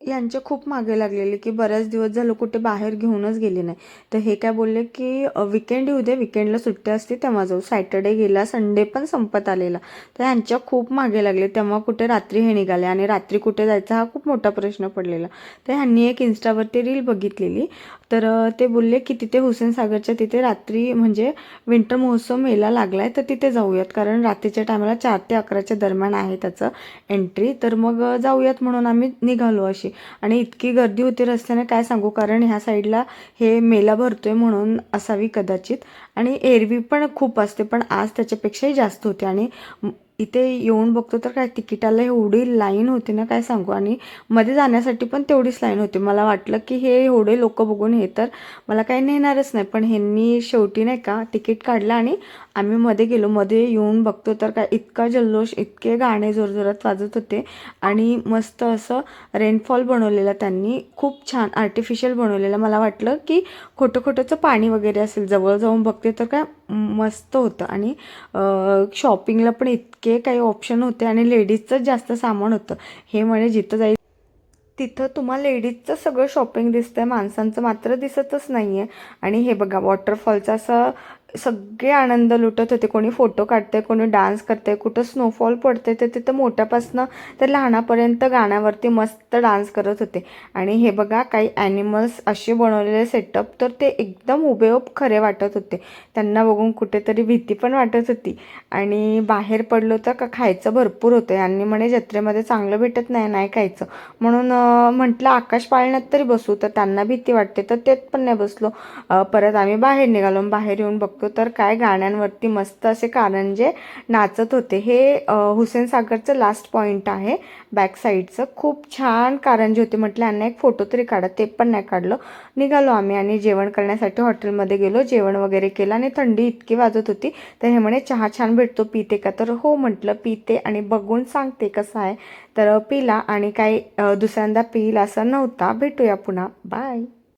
यांच्या खूप मागे लागलेले की बऱ्याच दिवस झालं कुठे बाहेर घेऊनच गेले नाही. तर हे काय बोलले की विकेंड येऊ दे, विकेंडला सुट्टी असते तेव्हा जाऊ. सॅटर्डे गेला, संडे पण संपत आलेला. तर ह्यांच्या खूप मागे लागले. तेव्हा कुठे रात्री हे निघाले आणि रात्री कुठे जायचा हा खूप मोठा प्रश्न पडलेला. तर ह्यांनी एक इन्स्टावरती रील बघितलेली. तर ते बोलले की तिथे हुसेन सागरच्या तिथे रात्री म्हणजे विंटर महोत्सव मेला लागला आहे, तर तिथे जाऊयात. कारण रात्रीच्या टायमाला 4 ते 11च्या दरम्यान आहे त्याचं एंट्री. तर मग जाऊयात म्हणून आम्ही निघालो अशी. आणि इतकी गर्दी होती रस्त्याने काय सांगू. कारण ह्या साईडला हे मेला भरतोय म्हणून असावी कदाचित. आणि एरवी पण खूप असते, पण आज त्याच्यापेक्षाही जास्त होते. आणि इथे येऊन बघतो तर काय तिकिटाला एवढी लाईन होती ना काय सांगू. आणि मध्ये जाण्यासाठी पण तेवढीच लाईन होती. मला वाटलं की हे एवढे लोक बघून हे तर मला काही नेणारच नाही. पण ह्यांनी शेवटी नाही का तिकीट काढलं आणि आम्ही मध्ये गेलो. मध्ये येऊन बघतो तर काय इतका जल्लोष, इतके गाणे जोरजोरात वाजत होते. आणि मस्त असं रेनफॉल बनवलेला त्यांनी, खूप छान आर्टिफिशियल बनवलेलं. मला वाटलं की खोटं खोटंचं पाणी वगैरे असेल. जवळ जाऊन बघते तर काय मस्त होतं. आणि शॉपिंगला पण इतके काही ऑप्शन होते आणि लेडीजचं जास्त सामान होतं. हे म्हणे जिथं जाईल तिथं तुम्हाला लेडीजचं सगळं शॉपिंग दिसतंय, माणसांचं मात्र दिसतच नाही आहे. आणि हे बघा वॉटरफॉलचा असं सगळे आनंद लुटत होते. कोणी फोटो काढते, कोणी डान्स करते, कुठं स्नोफॉल पडते, तर तिथं मोठ्यापासनं तर लहानापर्यंत गाण्यावरती मस्त डान्स करत होते. आणि हे बघा काही ॲनिमल्स असे बनवलेले सेटअप, तर ते एकदम हुबेहूब खरे वाटत होते. त्यांना बघून कुठेतरी भीती पण वाटत होती. आणि बाहेर पडलो तर का खायचं भरपूर होतं. यांनी म्हणे जत्रेमध्ये चांगलं भेटत नाही, नाही खायचं म्हणून म्हटलं आकाश पाळण्यात तरी बसू. तर त्यांना भीती वाटते तर तेच पण नाही बसलो. परत आम्ही बाहेर निघालो. बाहेर येऊन बघतो तर काय गाण्यांवरती मस्त असे कारंजे नाचत होते. हे हुसेन सागरचं लास्ट पॉईंट आहे बॅक साईडचं. खूप छान कारंजे होते. म्हटलं यांना एक फोटो तरी काढा, ते पण नाही काढलं. निघालो आम्ही आणि जेवण करण्यासाठी हॉटेलमध्ये गेलो. जेवण वगैरे केलं आणि थंडी इतकी वाजत होती. तर हे म्हणे चहा छान भेटतो, पिते का. तर हो म्हटलं पिते आणि बघून सांगते कसं आहे. तर पिला आणि काही दुसऱ्यांदा पिईल असं नव्हता. भेटूया पुन्हा, बाय.